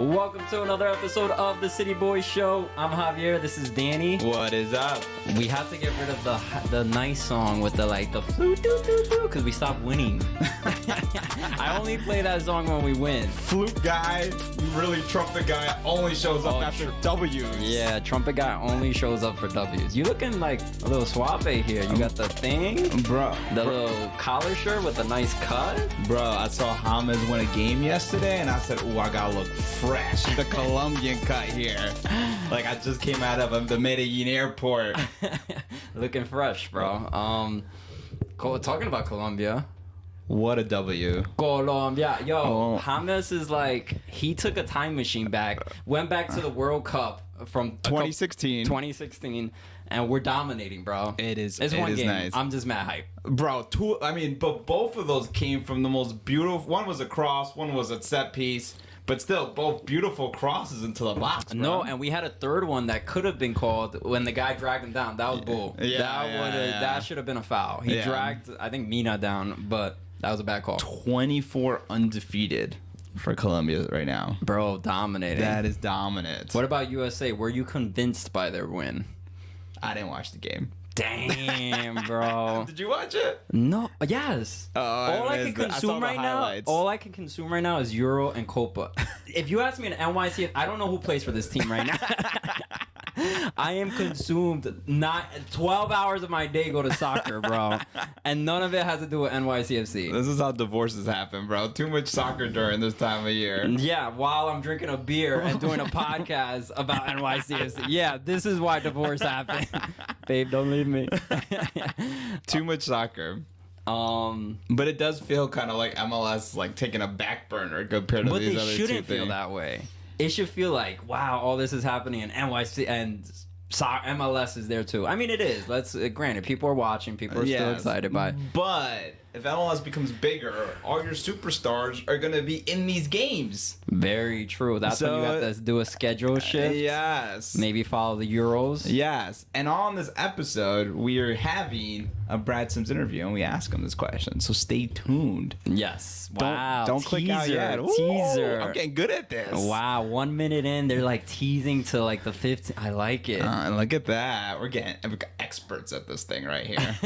Welcome to another episode of the City Boys Show. I'm Javier. This is Danny. What is up? We had to get rid of the nice song with the flute because we stopped winning. I only play that song when we win. Flute guy, really trumpet guy, only shows up after W's. Yeah, trumpet guy only shows up for W's. You looking like a little suave here. You got the thing, bro. The little collar shirt with a nice cut. Bro, I saw James win a game yesterday, and I said, "Ooh, I gotta look fresh." The Colombian cut here, like I just came out of the Medellin airport. Looking fresh, bro. Talking about Colombia. What a W. Colombia. Yo, James is like, he took a time machine back, went back to the World Cup from 2016, and we're dominating, bro. It's one game. Nice. I'm just mad hype. Bro, but both of those came from the most beautiful. One was a cross, one was a set piece. But still, both beautiful crosses into the box, bro. No, and we had a third one that could have been called when the guy dragged him down. That was bull. That should have been a foul. He dragged, I think, Mina down, but that was a bad call. 24 undefeated for Colombia right now. Bro, dominating. That is dominant. What about USA? Were you convinced by their win? I didn't watch the game. Damn, bro. Did you watch it? No. Yes. All I can consume right now is Euro and Copa. If you ask me an NYC, I don't know who plays for this team right now. I am consumed. Not 12 hours of my day go to soccer, bro, and none of it has to do with NYCFC. This is how divorces happen, bro. Too much soccer during this time of year. Yeah, while I'm drinking a beer and doing a podcast about NYCFC. Yeah, this is why divorce happened. Babe, don't leave me. Too much soccer. But it does feel kind of like MLS, like taking a back burner compared to these other two things. But they shouldn't feel that way. It should feel like, wow, all this is happening in NYC and MLS is there too. I mean, it is. Granted, people are watching. People are still excited by it. But if MLS becomes bigger, all your superstars are going to be in these games. Very true. That's when you have to do a schedule shift. Yes. Maybe follow the Euros. Yes. And on this episode, we are having a Brad Sims interview, and we ask him this question. So stay tuned. Yes. Wow. Don't click out yet. Ooh, teaser. I'm getting good at this. Wow. 1 minute in, they're like teasing to like the 15th. I like it. Look at that. We've got experts at this thing right here.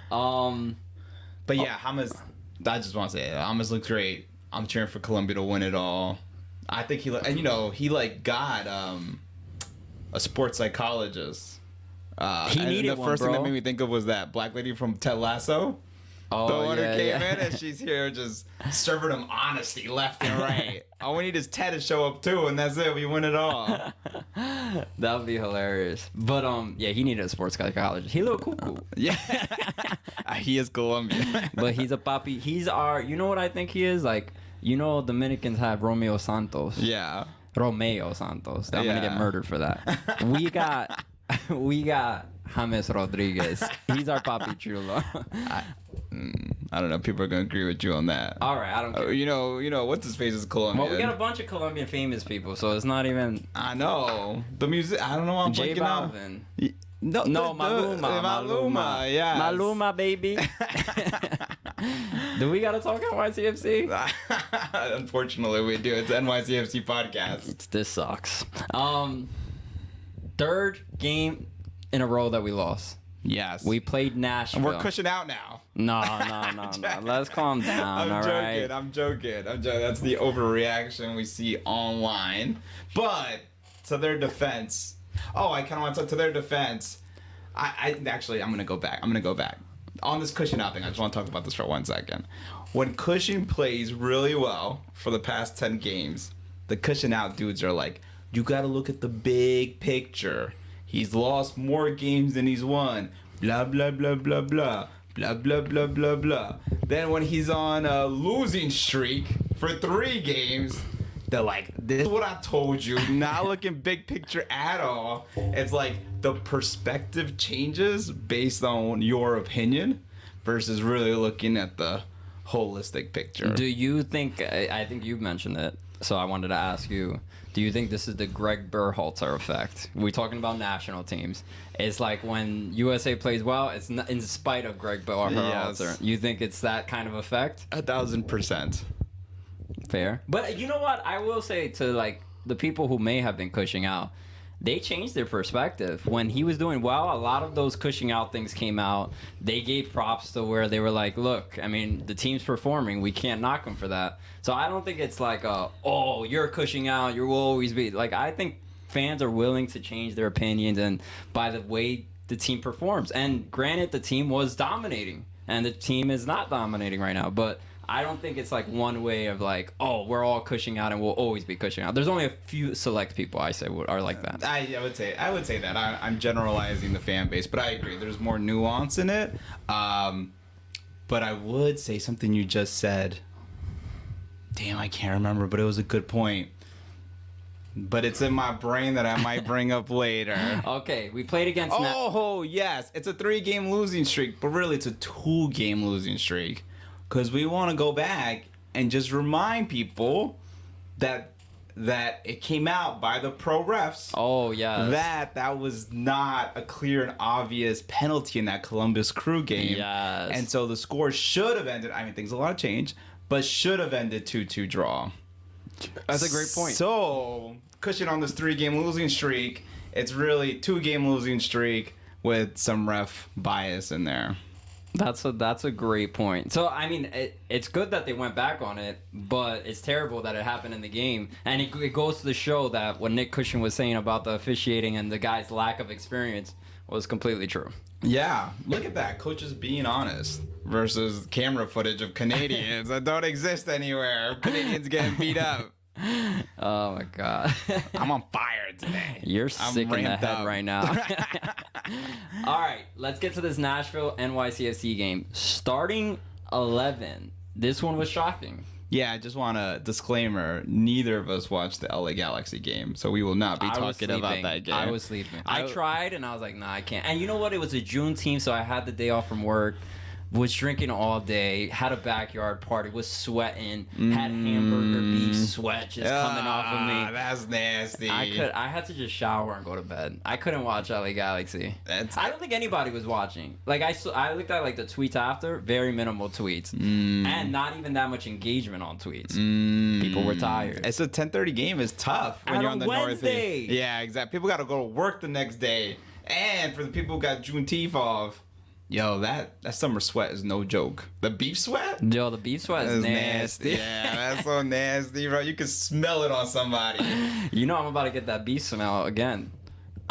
But yeah, James, I just want to say, James looks great. I'm cheering for Colombia to win it all. I think he got a sports psychologist. He needed the first thing that made me think of was that black lady from Ted Lasso. The one who came in and she's here just serving him honesty left and right. All we need is Ted to show up too, and that's it. We win it all. That would be hilarious. But yeah, he needed a sports psychologist. He looked cool. Yeah, he is Colombian, but he's a papi. He's our. You know what I think he is? Like, you know, Dominicans have Romeo Santos. Yeah, Romeo Santos. I'm gonna get murdered for that. We got James Rodriguez. He's our papi chulo. I don't know. People are gonna agree with you on that. All right, I don't care. You know, what's his face is Colombian. Well, we got a bunch of Colombian famous people, so it's not even. I know the music. I don't know. I'm J Balvin. No, Maluma. Yeah, Maluma, baby. Do we gotta talk NYCFC? Unfortunately, we do. It's NYCFC podcast. This sucks. Third game in a row that we lost. Yes. We played Nashville. And we're cushioning out now. No. Let's calm down, right? I'm joking. That's the overreaction we see online. But to their defense... I kind of want to talk to their defense. I'm going to go back. On this cushion out thing, I just want to talk about this for 1 second. When Cushing plays really well for the past 10 games, the cushion out dudes are like, you got to look at the big picture. He's lost more games than he's won. Blah, blah, blah, blah, blah. Blah, blah, blah, blah, blah. Then when he's on a losing streak for 3 games, they're like, this is what I told you. Not looking big picture at all. It's like the perspective changes based on your opinion versus really looking at the holistic picture. Do you think, I think you mentioned it, so I wanted to ask you, do you think this is the Greg Berhalter effect? We're talking about national teams. It's like when USA plays well, it's not, in spite of Greg Berhalter. Yes. You think it's that kind of effect? 1,000%. Fair. But you know what? I will say to like the people who may have been cushing out, they changed their perspective. When he was doing well, a lot of those cushing out things came out. They gave props to where they were like, look, I mean, the team's performing. We can't knock them for that. So I don't think it's like, oh, you're cushing out. You will always be. Like, I think fans are willing to change their opinions and by the way the team performs. And granted, the team was dominating. And the team is not dominating right now. But I don't think it's like one way of like, oh, we're all cushing out and we'll always be cushing out. There's only a few select people I say are like that. I would say that I'm generalizing the fan base, but I agree. There's more nuance in it. But I would say something you just said. Damn, I can't remember, but it was a good point. But it's in my brain that I might bring up later. Okay, we played against. Oh yes, it's a 3-game losing streak, but really it's a 2-game losing streak. Because we want to go back and just remind people that it came out by the pro refs. Oh, yeah. That was not a clear and obvious penalty in that Columbus Crew game. Yes. And so the score should have ended. I mean, things a lot of change, but should have ended 2-2 draw. That's a great point. So, cushion on this 3-game losing streak, it's really 2-game losing streak with some ref bias in there. That's a great point. So, I mean, it's good that they went back on it, but it's terrible that it happened in the game. And it goes to show that what Nick Cushing was saying about the officiating and the guy's lack of experience was completely true. Yeah, look at that. Coaches being honest versus camera footage of Canadians that don't exist anywhere. Canadians getting beat up. Oh, my God. I'm on fire today. You're sick in the head right now. All right, let's get to this Nashville NYCFC game. Starting 11. This one was shocking. Yeah, I just want a disclaimer. Neither of us watched the LA Galaxy game, so we will not be talking about that game. I was sleeping. I tried, and I was like, nah, I can't. And you know what? It was a June team, so I had the day off from work. Was drinking all day, had a backyard party, was sweating, had hamburger beef sweat just coming off of me. That's nasty. I had to just shower and go to bed. I couldn't watch LA Galaxy. I don't think anybody was watching. Like I looked at like the tweets after, very minimal tweets, and not even that much engagement on tweets. People were tired. It's a 10:30 game. Is tough when you're on the Wednesday. North. Yeah, exactly. People got to go to work the next day, and for the people who got Juneteenth off. Yo, that summer sweat is no joke. The beef sweat? Yo, the beef sweat is nasty. Yeah, that's so nasty, bro. You can smell it on somebody. You know I'm about to get that beef smell again.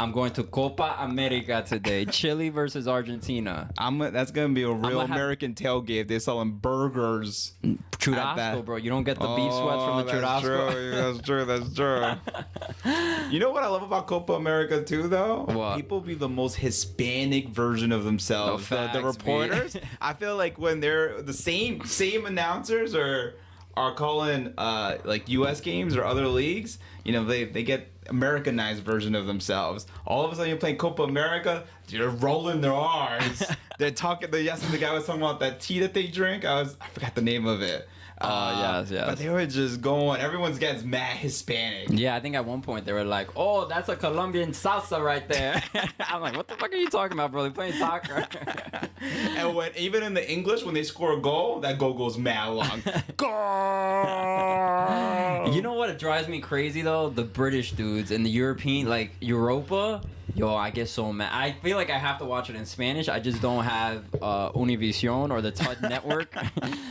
I'm going to Copa America today. Chile versus Argentina. That's going to be a real American tailgate. They're selling burgers. Churrasco, bro. You don't get the beef sweats from the churrasco. That's true. You know what I love about Copa America, too, though? What? People be the most Hispanic version of themselves. The reporters. I feel like when they're the same announcers are calling like U.S. games or other leagues, you know, they get Americanized version of themselves. All of a sudden you're playing Copa America, they're rolling their R's. They're talking. Yesterday the guy was talking about that tea that they drink. I forgot the name of it. Yes. But they were just going. Everyone's getting mad Hispanic. Yeah, I think at one point they were like, "Oh, that's a Colombian salsa right there." I'm like, "What the fuck are you talking about, bro? They're playing soccer." And even in the English, when they score a goal, that goal goes mad long. Goal. You know what? It drives me crazy though. The British dudes and the European, like Europa. Yo, I get so mad. I feel like I have to watch it in Spanish. I just don't have Univision or the TUD network,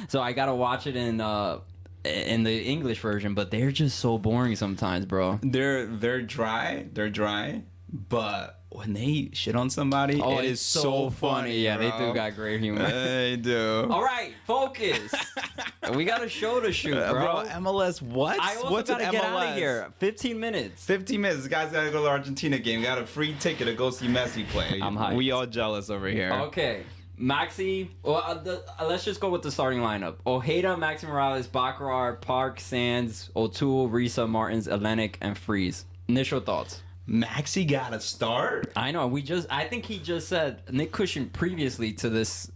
so I gotta watch it in the English version. But they're just so boring sometimes, bro. They're dry. But when they shit on somebody, it is so funny. Yeah, bro. they do got great humor. They do. All right, focus. We got a show to shoot, bro. MLS what? I also What's gotta an get MLS? out of here. 15 minutes. 15 minutes. This guy's gotta go to the Argentina game. Got a free ticket to go see Messi play. I'm hyped. We all jealous over here. Okay. Maxi, let's just go with the starting lineup. Ojeda, Maxi Morales, Baccarat, Park, Sands, O'Toole, Risa, Martins, Hellenic, and Freeze. Initial thoughts. Maxi got a start? I know. I think he just said, Nick Cushing previously to this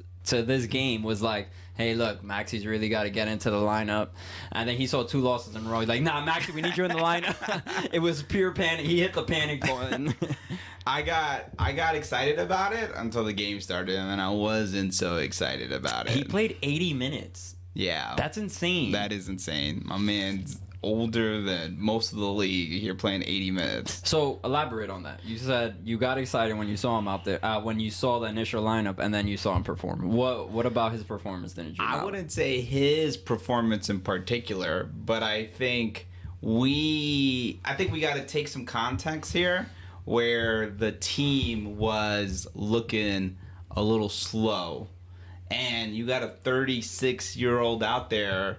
game was like, hey, look, Maxi's really got to get into the lineup. And then he saw 2 losses in a row. He's like, nah, Maxi, we need you in the lineup. It was pure panic. He hit the panic button. I got excited about it until the game started, and then I wasn't so excited about it. He played 80 minutes. Yeah. That's insane. That is insane. My man's older than most of the league. You're playing 80 minutes. So elaborate on that. You said you got excited when you saw him out there, when you saw the initial lineup, and then you saw him perform. What about his performance didn't you? I wouldn't say his performance in particular, but I think we got to take some context here, where the team was looking a little slow, and you got a 36-year-old out there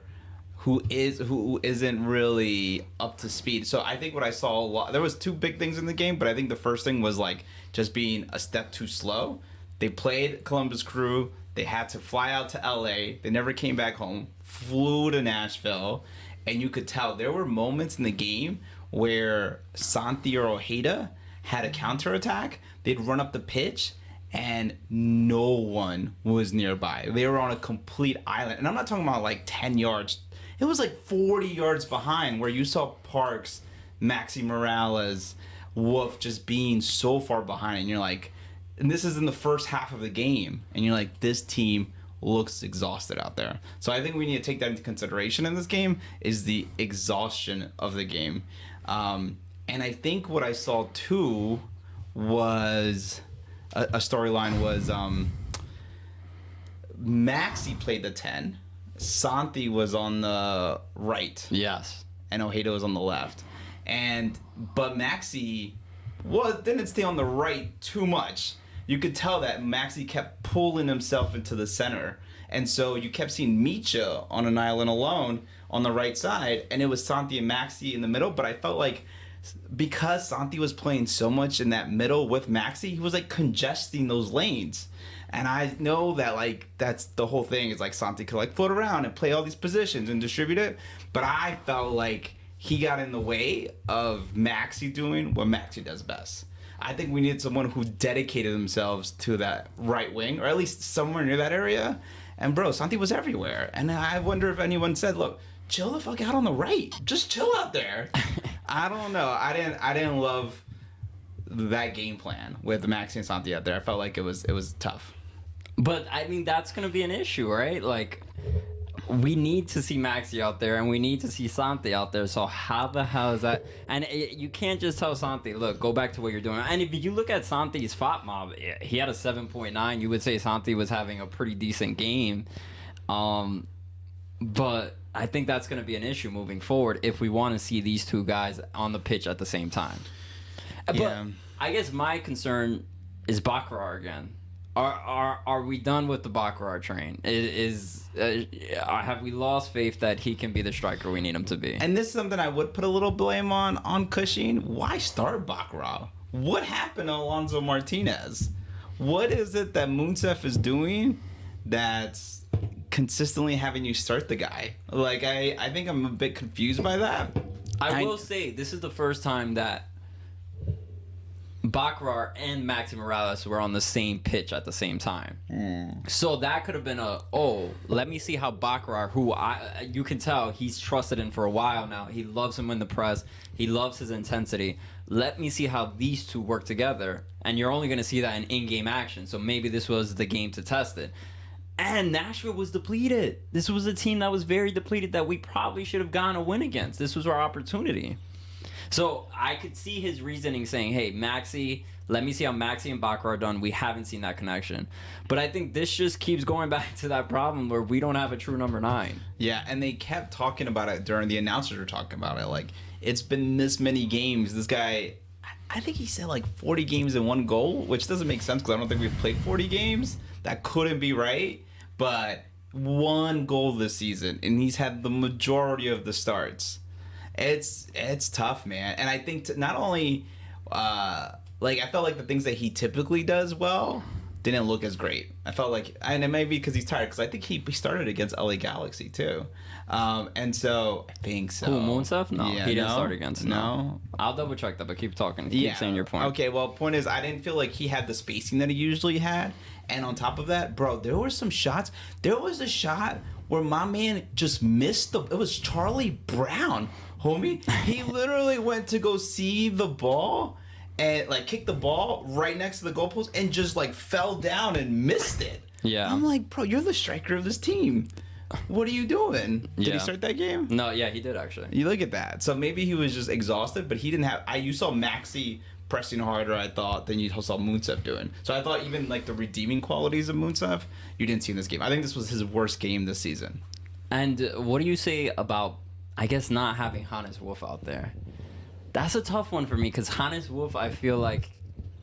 who isn't really up to speed. So I think what I saw a lot, there was two big things in the game, but I think the first thing was like just being a step too slow. They played Columbus Crew. They had to fly out to LA. They never came back home. Flew to Nashville, and you could tell there were moments in the game where Santi or Ojeda had a counterattack. They'd run up the pitch, and no one was nearby. They were on a complete island. And I'm not talking about like 10 yards. It was like 40 yards behind, where you saw Parks, Maxi Morales, Wolf just being so far behind. And you're like, and this is in the first half of the game. And you're like, this team looks exhausted out there. So I think we need to take that into consideration in this game, is the exhaustion of the game. And I think what I saw too was a storyline was Maxi played the 10. Santi was on the right. Yes. And Ojeda was on the left. But Maxi didn't stay on the right too much. You could tell that Maxi kept pulling himself into the center. And so you kept seeing Micha on an island alone on the right side, and it was Santi and Maxi in the middle. But I felt like because Santi was playing so much in that middle with Maxi, he was like congesting those lanes. And I know that like that's the whole thing, is like Santi could like float around and play all these positions and distribute it. But I felt like he got in the way of Maxi doing what Maxi does best. I think we needed someone who dedicated themselves to that right wing, or at least somewhere near that area. And bro, Santi was everywhere. And I wonder if anyone said, look, chill the fuck out on the right. Just chill out there. I don't know. I didn't love that game plan with Maxi and Santi out there. I felt like it was tough. But I mean, that's gonna be an issue, right? Like, we need to see Maxi out there, and we need to see Santi out there. So how the hell is that? And you can't just tell Santi, look, go back to what you're doing. And if you look at Santi's FOT mob, he had a 7.9. You would say Santi was having a pretty decent game. But I think that's going to be an issue moving forward if we want to see these two guys on the pitch at the same time. Yeah. But I guess my concern is Baccarat again. Are we done with the Baccarat train? Have we lost faith that he can be the striker we need him to be? And this is something I would put a little blame on Cushing. Why start Baccarat? What happened to Alonso Martinez? What is it that Mounsef is doing that's consistently having you start the guy? Like, I think I'm a bit confused by that. I will say, this is the first time that Baccarat and Maxi Morales were on the same pitch at the same time. So that could have been let me see how Baccarat, who you can tell he's trusted in for a while now. He loves him in the press. He loves his intensity. Let me see how these two work together. And you're only going to see that in in-game action. So maybe this was the game to test it. And Nashville was depleted. This was a team that was very depleted that we probably should have gotten a win against. This was our opportunity. So I could see his reasoning saying, hey, Maxi, let me see how Maxi and Baccarat are done. We haven't seen that connection. But I think this just keeps going back to that problem where we don't have a true number 9. Yeah, and they kept talking about it during the announcers were talking about it. Like, it's been this many games. This guy, I think he said like 40 games and 1 goal, which doesn't make sense because I don't think we've played 40 games. That couldn't be right. But 1 goal this season, and he's had the majority of the starts. It's tough, man. And I think not only I felt like the things that he typically does well didn't look as great. I felt like, and it may be because he's tired, because I think he started against LA Galaxy too, and so I think so. Who, Mounsef? No, yeah, he didn't start against. No, I'll double check that, but keep talking. Keep saying your point. Okay, well, point is, I didn't feel like he had the spacing that he usually had, and on top of that, bro, there were some shots. There was a shot where my man just missed it was Charlie Brown. Homie, he literally went to go see the ball and like kick the ball right next to the goalpost and just like fell down and missed it. Yeah. I'm like, bro, you're the striker of this team. what are you doing? Did Yeah. he start that game? No, yeah, he did actually. You look at that. So maybe he was just exhausted, but he didn't have. You saw Maxi pressing harder, I thought, than you saw Muntsef doing. So I thought even like the redeeming qualities of Muntsef, you didn't see in this game. I think this was his worst game this season. And what do you say about, I guess, not having Hannes Wolf out there? That's a tough one for me because Hannes Wolf, I feel like,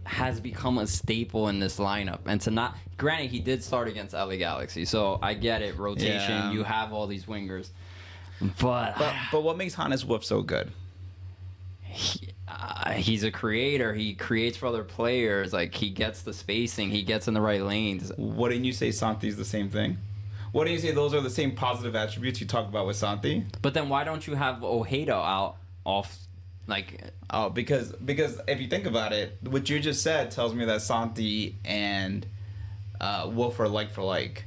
has become a staple in this lineup. And to not, granted, he did start against LA Galaxy, so I get it, rotation, Yeah. you have all these wingers. But what makes Hannes Wolf so good? he's a creator. He creates for other players. Like, he gets the spacing, he gets in the right lanes. Wouldn't you say Santi's the same thing? Wouldn't you say those are the same positive attributes you talked about with Santi? But then why don't you have Ojeda out off, like... Oh, because if you think about it, what you just said tells me that Santi and Wolf are like for like.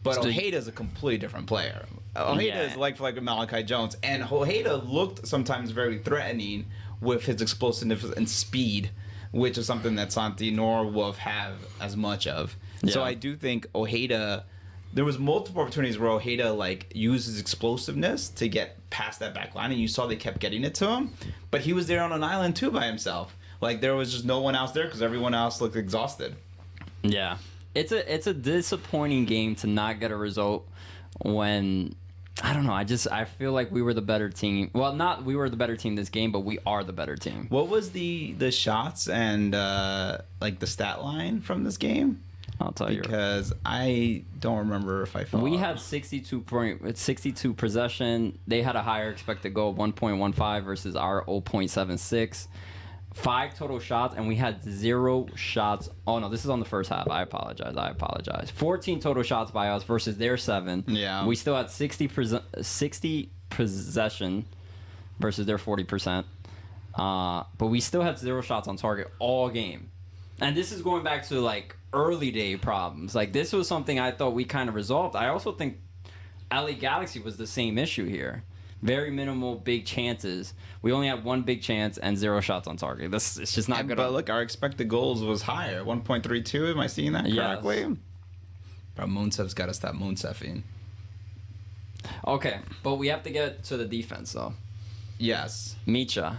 But So Ojeda's a completely different player. Ojeda is like for like with Malachi Jones. And Ojeda looked sometimes very threatening with his explosiveness and speed, which is something that Santi nor Wolf have as much of. Yeah. So I do think Ojeda... There was multiple opportunities where Ojeda like used his explosiveness to get past that back line, and you saw they kept getting it to him. But he was there on an island too by himself. Like there was just no one else there because everyone else looked exhausted. Yeah. It's a disappointing game to not get a result when, I don't know, I feel like we were the better team. Well, not we were the better team this game, but we are the better team. What was the shots and like the stat line from this game? I'll tell you. Because I don't remember if I thought. We had 62 possession. They had a higher expected goal, 1.15 versus our 0.76. 5 total shots, and we had 0 shots. Oh, no, this is on the first half. I apologize. 14 total shots by us versus their 7. Yeah. We still had 60 possession versus their 40%. But we still had 0 shots on target all game. And this is going back to, like, early day problems. Like, this was something I thought we kind of resolved. I also think LA Galaxy was the same issue here. Very minimal big chances. We only had 1 big chance and 0 shots on target. It's just not good. But look, our expected goals was higher, 1.32. Am I seeing that correctly? Yes. Bro, Muntsef's got to stop Muntsefing. Okay, but we have to get to the defense, though. Yes. Micha.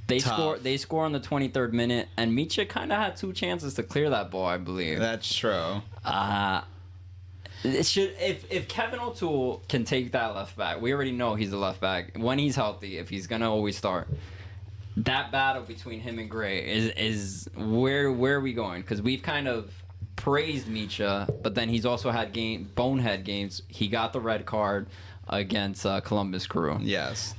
They score on the 23rd minute, and Micha kind of had 2 chances to clear that ball, I believe. That's true. It should if Kevin O'Toole can take that left back, we already know he's the left back when he's healthy. If he's gonna always start, that battle between him and Gray is where are we going? Because we've kind of praised Micha, but then he's also had bonehead games. He got the red card against Columbus Crew. Yes.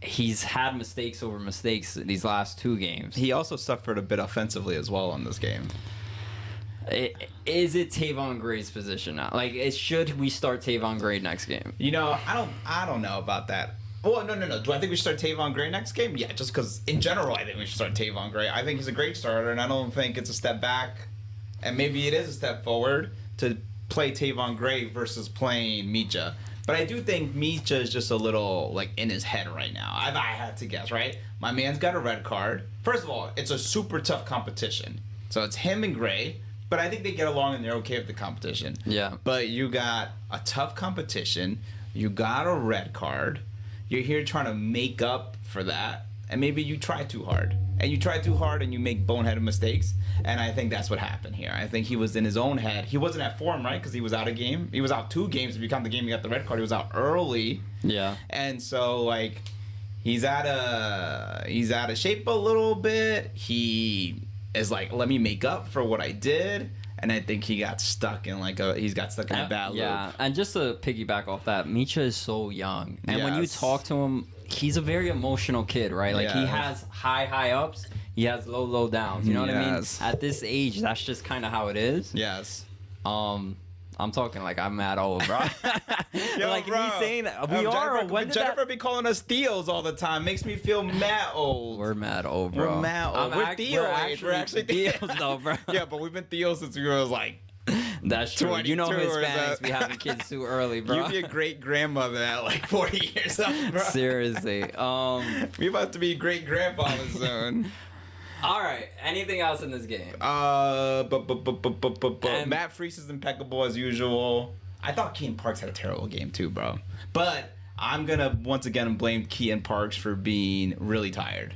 He's had mistakes over mistakes these last 2 games. He also suffered a bit offensively as well in this game. Is it Tavon Gray's position now? Like, should we start Tavon Gray next game? You know, I don't know about that. Well, no. Do I think we should start Tavon Gray next game? Yeah, just because in general I think we should start Tavon Gray. I think he's a great starter, and I don't think it's a step back, and maybe it is a step forward to play Tavon Gray versus playing Micha. But I do think Micha is just a little, like, in his head right now. If I had to guess, right? My man's got a red card. First of all, it's a super tough competition. So it's him and Gray. But I think they get along and they're okay with the competition. Yeah. But you got a tough competition. You got a red card. You're here trying to make up for that. And maybe you try too hard. And you try too hard and you make boneheaded mistakes. And I think that's what happened here. I think he was in his own head. He wasn't at form, right? Because he was out of game. He was out 2 games. If you count the game, he got the red card. He was out early. Yeah. And so, like, he's out of shape a little bit. He is like, let me make up for what I did. And I think he got stuck in a bad loop. Yeah, and just to piggyback off that, Micha is so young. And when you talk to him, he's a very emotional kid, right? Like, he has high ups, he has low downs. You know what I mean? At this age, that's just kind of how it is. Yes. I'm talking like I'm mad old, bro. Yo, like, bro, he's saying that. We are. Jennifer be calling us Theos all the time. Makes me feel mad old. We're mad old, bro. We're mad old. We're Theo age. We're actually Theos, though, bro. Yeah, but we've been Theos since we was like... That's true. You know Hispanics be having kids too early, bro. You'd be a great grandmother at like 40 years old, bro. Seriously. We about to be great grandfathers soon. All right. Anything else in this game? Matt Freese is impeccable as usual. I thought Keaton Parks had a terrible game too, bro. But I'm going to once again blame Keaton Parks for being really tired.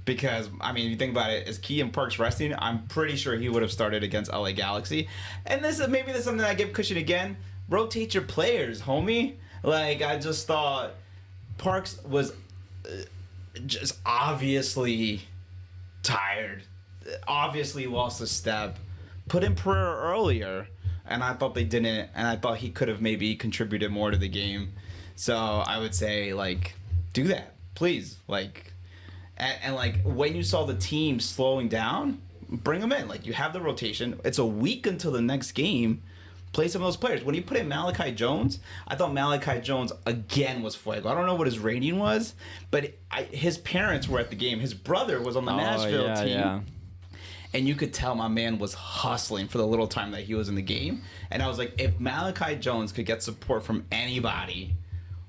Because, I mean, if you think about it, is Keaton Parks resting? I'm pretty sure he would have started against LA Galaxy. And this is something that I give Cushion again. Rotate your players, homie. Like, I just thought Parks was just obviously tired. Obviously lost a step. Put in Pereira earlier. And I thought they didn't. And I thought he could have maybe contributed more to the game. So I would say, like, do that. Please. Like... And like, when you saw the team slowing down, bring them in. Like, you have the rotation. It's a week until the next game. Play some of those players. When you put in Malachi Jones, I thought Malachi Jones, again, was fuego. I don't know what his rating was, but his parents were at the game. His brother was on the Nashville team. Yeah. And you could tell my man was hustling for the little time that he was in the game. And I was like, if Malachi Jones could get support from anybody,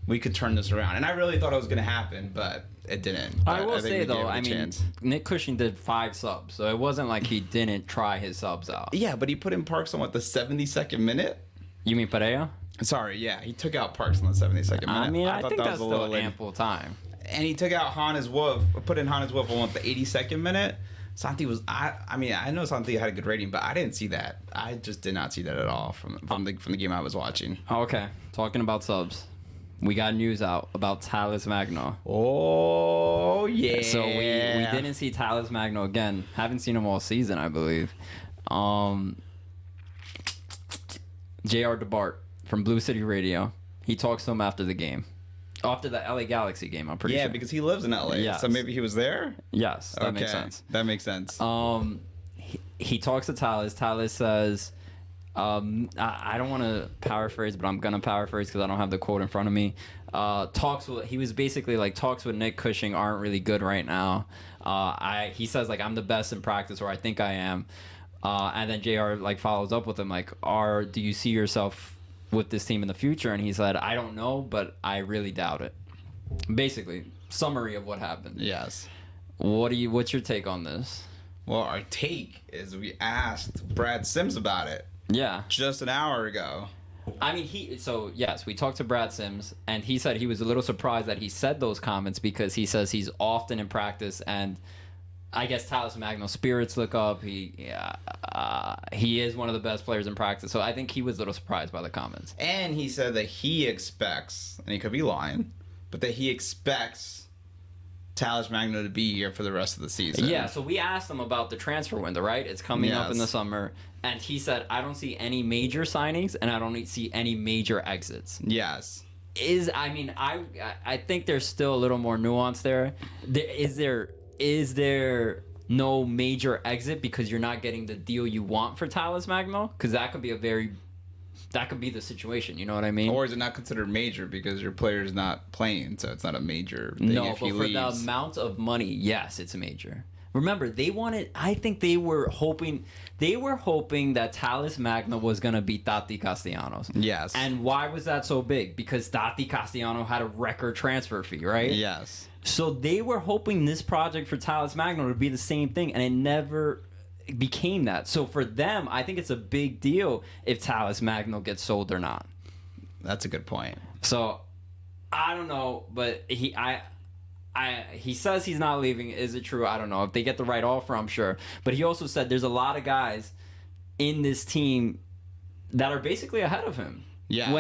we could turn this around. And I really thought it was going to happen, but it didn't. I will say, though, I mean, Nick Cushing did 5 subs, so it wasn't like he didn't try his subs out. Yeah, but he put in Parks on, the 72nd minute? You mean Pereira? Sorry, yeah. He took out Parks on the 72nd minute. I mean, I think that's still ample time. And he took out Hannes Wolf, put in Hannes Wolf on, the 82nd minute. Santi was, I mean, I know Santi had a good rating, but I didn't see that. I just did not see that at all from the game I was watching. Okay, talking about subs. We got news out about Talles Magno. Oh, yeah. So we didn't see Talles Magno again. Haven't seen him all season, I believe. J.R. DeBart from Blue City Radio. He talks to him after the game. After the LA Galaxy game, I'm pretty sure. Yeah, because he lives in LA. Yes. So maybe he was there? Yes, that makes sense. That makes sense. He talks to Talles. Talles says... I don't want to paraphrase, but I'm gonna paraphrase because I don't have the quote in front of me. He was basically like, talks with Nick Cushing aren't really good right now. He says, like, I'm the best in practice, or I think I am. And then JR like follows up with him like, do you see yourself with this team in the future? And he said, I don't know, but I really doubt it. Basically, summary of what happened. Yes. What's your take on this? Well, our take is we asked Brad Sims about it. Yeah. Just an hour ago. I mean, yes, we talked to Brad Sims, and he said he was a little surprised that he said those comments because he says he's often in practice, and I guess Talles Magno's spirits look up. He is one of the best players in practice, so I think he was a little surprised by the comments. And he said that he expects, and he could be lying, but that he expects Talles Magno to be here for the rest of the season. Yeah, so we asked him about the transfer window, right? It's coming up in the summer. And he said, I don't see any major signings, and I don't see any major exits. Yes. I think there's still a little more nuance there. Is there no major exit because you're not getting the deal you want for Talles Magno? Because that could be the situation, you know what I mean? Or is it not considered major because your player's not playing, so it's not a major thing if he leaves? No, but for the amount of money, yes, it's a major. Remember, I think they were hoping that Talles Magno was going to beat Tati Castellanos. Yes. And why was that so big? Because Tati Castellanos had a record transfer fee, right? Yes. So they were hoping this project for Talles Magno would be the same thing, and it never became that. So for them, I think it's a big deal if Talles Magno gets sold or not. That's a good point. So I don't know, but he says he's not leaving. Is it true? I don't know. If they get the right offer, I'm sure. But he also said there's a lot of guys in this team that are basically ahead of him. Yes.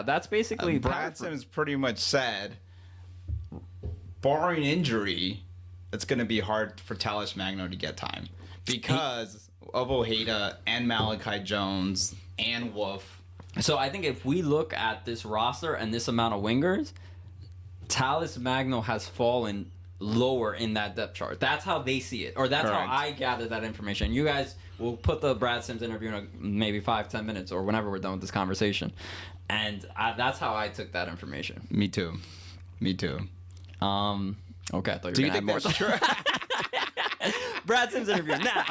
That's basically Brad Sims pretty much said, barring injury, it's going to be hard for Talles Magno to get time because of Ojeda and Malachi Jones and Wolf. So I think if we look at this roster and this amount of wingers, Talles Magno has fallen lower in that depth chart. That's how they see it, or that's Correct. how I gather that information. You guys will put the Brad Sims interview in maybe 5-10 minutes or whenever we're done with this conversation, and that's how I took that information. Me too. Okay, I thought Do you you were think gonna that's true? Brad Sims interview now.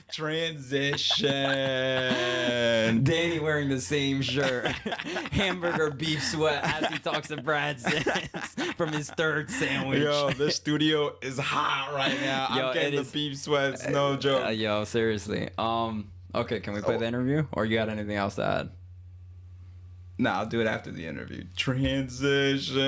Transition. Danny wearing the same shirt. Hamburger beef sweat as he talks to Brad Sims from his third sandwich. Yo, this studio is hot right now. I'm getting the beef sweats. No joke. Yo, seriously. Okay, can we play the interview? Or you got anything else to add? No, I'll do it after the interview. Transition.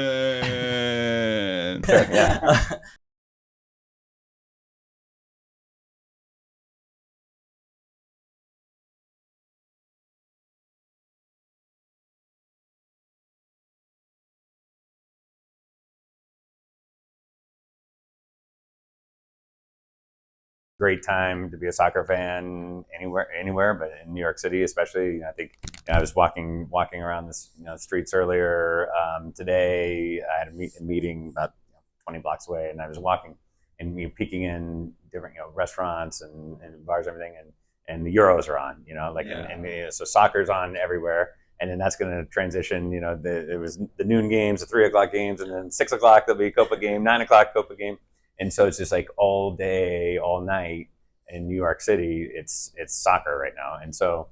Great time to be a soccer fan anywhere, but in New York City, especially. I think I was walking around the streets earlier today. I had a meeting about 20 blocks away, and I was walking and peeking in different restaurants and bars and everything, and the Euros are on. So soccer's on everywhere. And then that's going to transition. It was the noon games, the 3 o'clock games, and then 6 o'clock there'll be a Copa game, 9 o'clock Copa game. And so it's just like all day, all night in New York City. It's soccer right now, and so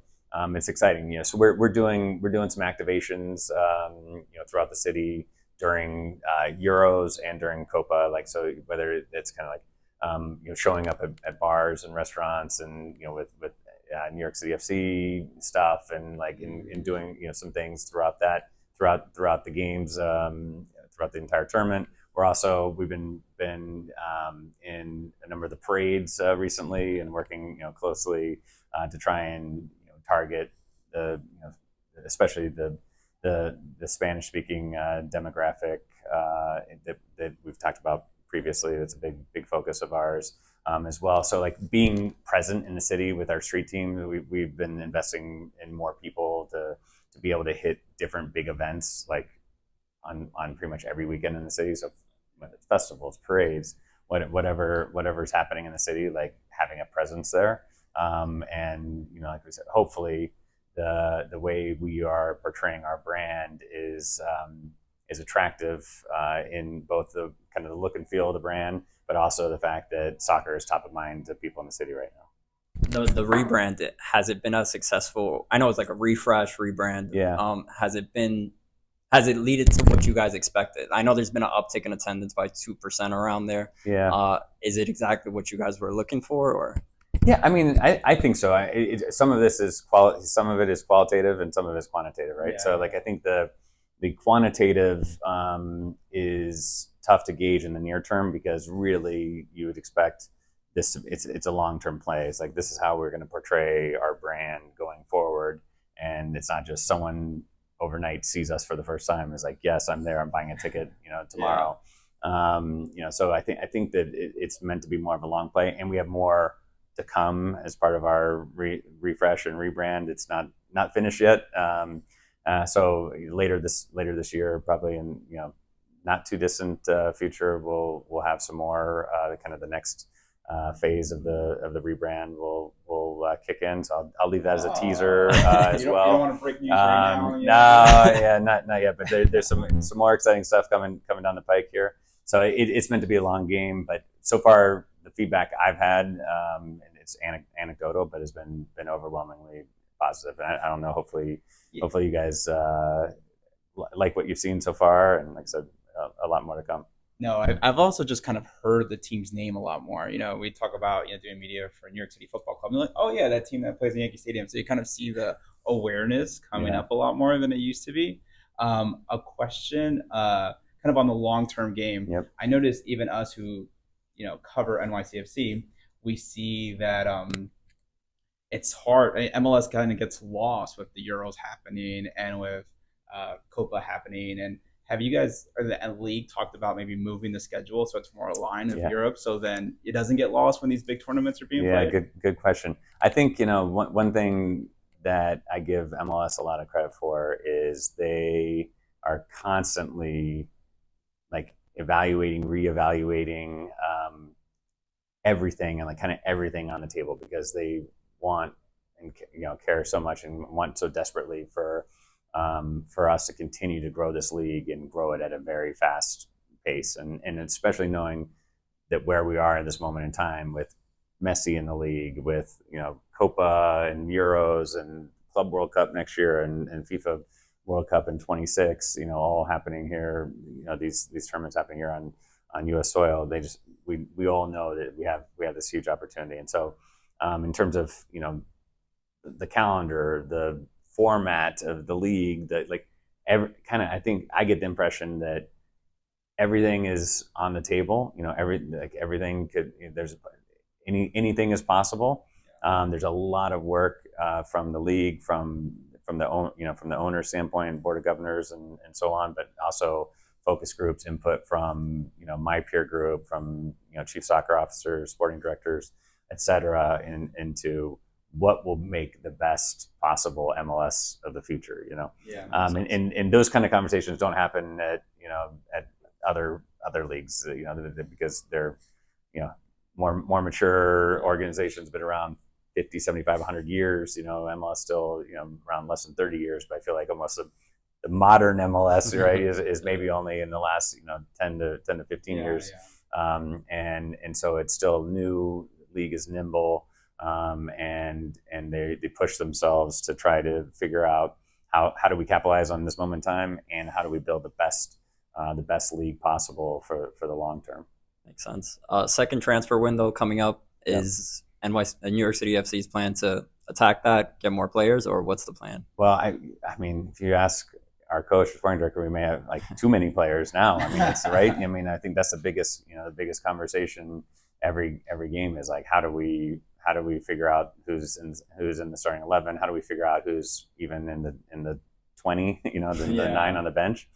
it's exciting. So we're doing some activations, throughout the city during Euros and during Copa. Like, so whether it's kind of like showing up at bars and restaurants, and with New York City FC stuff, and like in doing some things throughout the games, throughout the entire tournament. We've been in a number of the parades recently, and working closely to try and target especially the Spanish speaking demographic that we've talked about previously. That's a big focus of ours as well. So like being present in the city with our street team, we've been investing in more people to be able to hit different big events like on pretty much every weekend in the city. So whether it's festivals, parades, whatever's happening in the city, like having a presence there. And like we said, hopefully the way we are portraying our brand is attractive in both the kind of the look and feel of the brand, but also the fact that soccer is top of mind to people in the city right now. The rebrand, has it been as successful? I know it's like a rebrand. Yeah. Has it led to what you guys expected? I know there's been an uptick in attendance by 2% around there. Yeah. Is it exactly what you guys were looking for, or? Yeah, I mean, I think so. Some of this is some of it is qualitative, and some of it is quantitative, right? Yeah. So, like, I think the quantitative is tough to gauge in the near term, because really you would expect this. It's a long-term play. It's like, this is how we're going to portray our brand going forward, and it's not just someone overnight sees us for the first time is like, yes, I'm there, I'm buying a ticket, tomorrow. Yeah. So I think that it's meant to be more of a long play, and we have more to come as part of our refresh and rebrand. It's not finished yet. So later this year, probably in not too distant future, we'll have some more kind of the next phase of the rebrand will kick in. So I'll leave that as a teaser as well. You don't want to break news right now? Not yet. But there's some more exciting stuff coming down the pike here. So it's meant to be a long game, but so far the feedback I've had, and it's anecdotal, but has been overwhelmingly positive. And I don't know. Hopefully you guys like what you've seen so far, and like I said, a lot more to come. No, I've also just kind of heard the team's name a lot more. We talk about doing media for New York City Football Club. You're like, oh yeah, that team that plays in Yankee Stadium. So you kind of see the awareness coming up a lot more than it used to be. A question, kind of on the long-term game. Yep. I noticed even us who, cover NYCFC, we see that it's hard. MLS kind of gets lost with the Euros happening and with Copa happening. And have you guys or the league talked about maybe moving the schedule so it's more aligned with Europe, so then it doesn't get lost when these big tournaments are being played? Yeah, good question. I think one thing that I give MLS a lot of credit for is they are constantly like reevaluating everything, and like kind of everything on the table, because they want and care so much and want so desperately for us to continue to grow this league and grow it at a very fast pace, and especially knowing that where we are at this moment in time with Messi in the league, with Copa and Euros and Club World Cup next year, and FIFA World Cup in 26, all happening here. These tournaments happening here on U.S. soil. We all know that we have this huge opportunity, and so in terms of the calendar, the format of the league that like I think I get the impression that everything is on the table. Everything anything is possible. There's a lot of work from the league, from the owner standpoint, board of governors, and so on, but also focus groups, input from my peer group, from chief soccer officers, sporting directors, etc., into what will make the best possible MLS of the future. And those kind of conversations don't happen at other leagues, because they're more mature organizations, been around 50, 75, 100 years. MLS still around less than 30 years, but I feel like almost the modern MLS, right, is maybe only in the last 10 to 15 years. And so it's still new. League is nimble, and they push themselves to try to figure out how do we capitalize on this moment in time, and how do we build the best league possible for the long term. Makes sense. Second transfer window coming up. Is New York City FC's plan to attack that, get more players, or what's the plan? Well, I mean, if you ask our coach, sporting director, we may have like too many players now. I mean, it's right. I mean, I think that's the biggest conversation every game is like, how do we figure out who's in the starting 11? How do we figure out who's even in the 20? The 9 on the bench.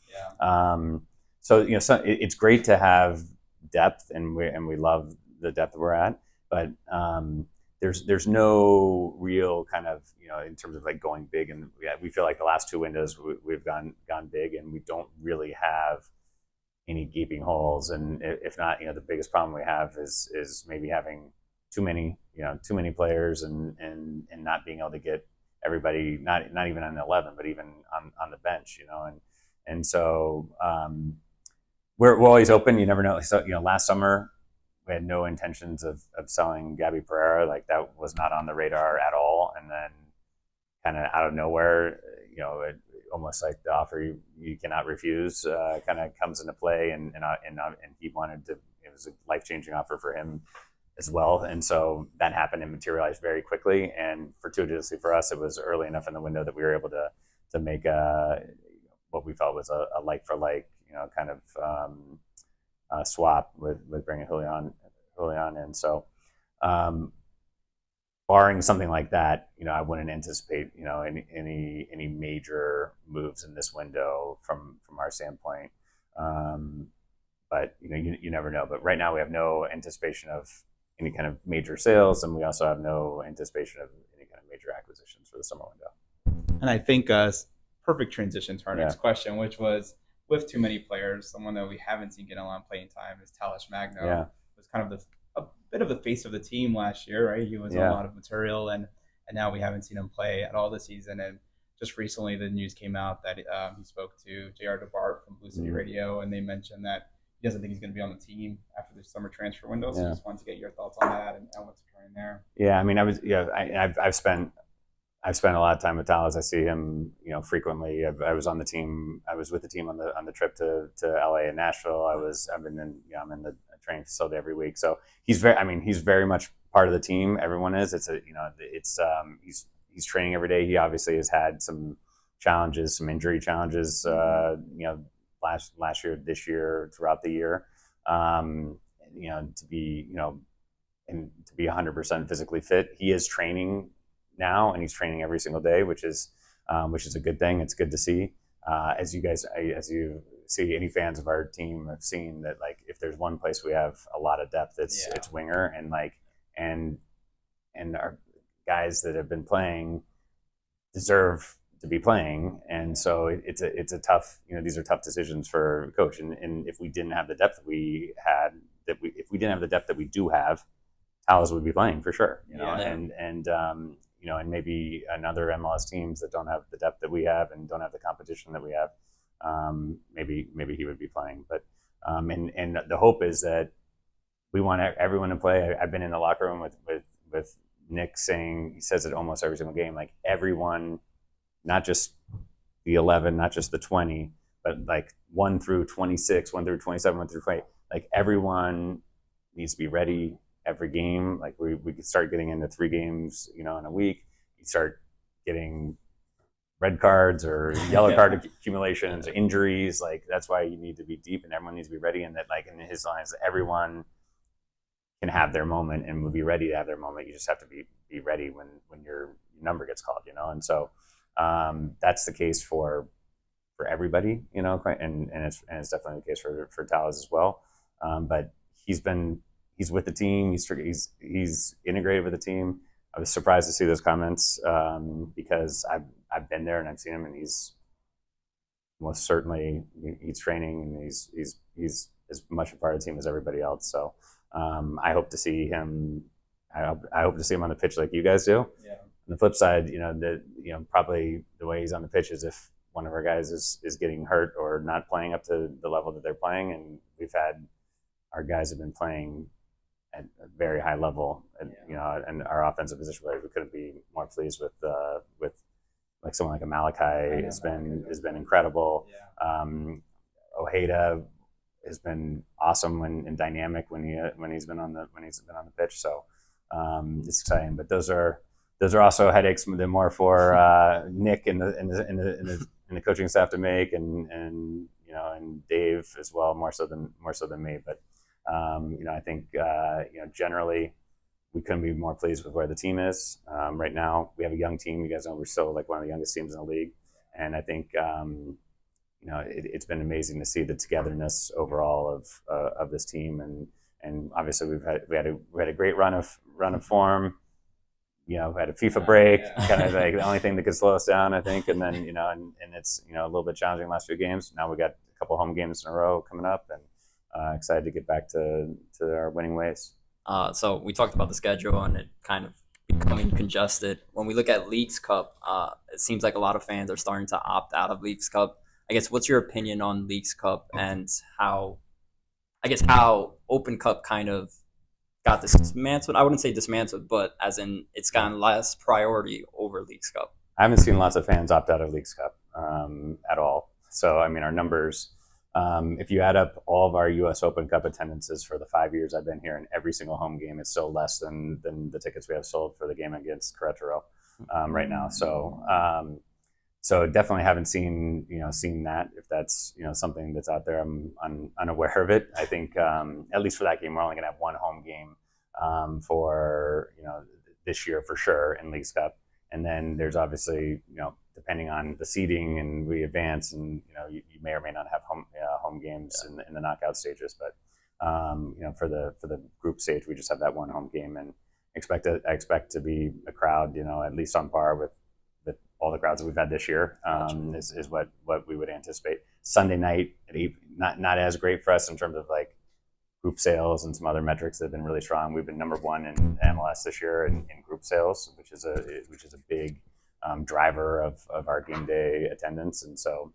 So it's great to have depth, and we love the depth we're at, but there's no real kind of in terms of like going big, and we feel like the last 2 windows we've gone big, and we don't really have any gaping holes. And if not, the biggest problem we have is maybe having too many players and not being able to get everybody, not even on the 11, but even on the bench, and so we're always open. You never know. So last summer we had no intentions of selling Gabby Pereira. Like, that was not on the radar at all. And then kind of out of nowhere, it, almost like the offer you cannot refuse, kind of comes into play, and he wanted to. It was a life-changing offer for him as well, and so that happened and materialized very quickly. And fortuitously for us, it was early enough in the window that we were able to make what we felt was a like for like, kind of swap with bringing Julian in. So, barring something like that, I wouldn't anticipate, any major moves in this window from our standpoint. But you never know. But right now we have no anticipation of any kind of major sales, and we also have no anticipation of any kind of major acquisitions for the summer window. And I think perfect transition to our next question, which was, with too many players, someone that we haven't seen get a lot of playing time is Magno. Yeah. Was kind of a bit of the face of the team last year, right? He was on a lot of material, and now we haven't seen him play at all this season. And just recently, the news came out that he spoke to J.R. DeBart from Blue City Radio, and they mentioned that he doesn't think he's going to be on the team after the summer transfer window. So just wanted to get your thoughts on that and what's occurring there. Yeah, I mean, I've spent a lot of time with Tal. I see him, frequently. I was on the team. I was with the team on the trip to LA and Nashville. I'm in the training facility every week. So he's very much part of the team. Everyone is. He's training every day. He obviously has had some challenges, some injury challenges, last year, this year, throughout the year, to be 100% physically fit. He is training now, and he's training every single day, which is a good thing. It's good to see. As you see, any fans of our team have seen that, like, if there's one place we have a lot of depth, it's winger, and our guys that have been playing deserve to be playing. And so it's a tough, these are tough decisions for a coach. And if we didn't have the depth if we didn't have the depth that we do have, Talas would be playing for sure, and maybe another MLS teams that don't have the depth that we have and don't have the competition that we have, maybe he would be playing. But and the hope is that we want everyone to play. I've been in the locker room with Nick saying, he says it almost every single game, like, everyone, not just the 11, not just the 20, but like 1 through 26, 1 through 27, 1 through 20, like, everyone needs to be ready every game. Like, we could start getting into 3 games, in a week. You start getting red cards or yellow card accumulations or injuries. Like that's why you need to be deep and everyone needs to be ready. And that, like in his lines, everyone can have their moment and will be ready to have their moment. You just have to be ready when your number gets called, you know. And so that's the case for everybody, you know, and it's definitely the case for Towers as well. But he's with the team. He's integrated with the team. I was surprised to see those comments because I've been there and I've seen him, and he's most certainly he's training and he's as much a part of the team as everybody else. So I hope to see him. I hope to see him on the pitch like you guys do. Yeah. On the flip side, probably the way he's on the pitch is if one of our guys is getting hurt or not playing up to the level that they're playing, and our guys have been playing at a very high level, and and our offensive position players, we couldn't be more pleased with like someone like a Malachi has been incredible. Yeah. Ojeda has been awesome and dynamic when he's been on the pitch. So it's exciting. But those are also headaches. They're more for Nick and the coaching staff to make, and Dave as well, more so than me. But I think generally we couldn't be more pleased with where the team is right now. We have a young team. You guys know we're still like one of the youngest teams in the league, and I think it's been amazing to see the togetherness overall of this team, and obviously we had a great run of form. We had a FIFA break, kind of like the only thing that could slow us down, I think, and then and it's a little bit challenging the last few games. Now we got a couple home games in a row coming up, and excited to get back to our winning ways. So we talked about the schedule and it kind of becoming congested. When we look at Leagues Cup, it seems like a lot of fans are starting to opt out of Leagues Cup. I guess what's your opinion on Leagues Cup and how Open Cup kind of got dismantled? I wouldn't say dismantled, but as in it's gotten less priority over Leagues Cup. I haven't seen lots of fans opt out of Leagues Cup at all. So, I mean, our numbers, if you add up all of our U.S. Open Cup attendances for the 5 years I've been here, and every single home game is still less than the tickets we have sold for the game against Querétaro right now. So definitely haven't seen that. If that's something that's out there, I'm unaware of it. I think at least for that game, we're only going to have one home game for this year for sure in Leagues Cup, and then there's obviously depending on the seeding and we advance, and you may or may not have home games in the knockout stages, but for the group stage we just have that one home game, and I expect to be a crowd at least on par with all the crowds that we've had this year is what we would anticipate. Sunday night at 8, not as great for us in terms of like group sales and some other metrics that have been really strong. We've been number one in MLS this year in group sales, which is a big driver of our game day attendance. And so,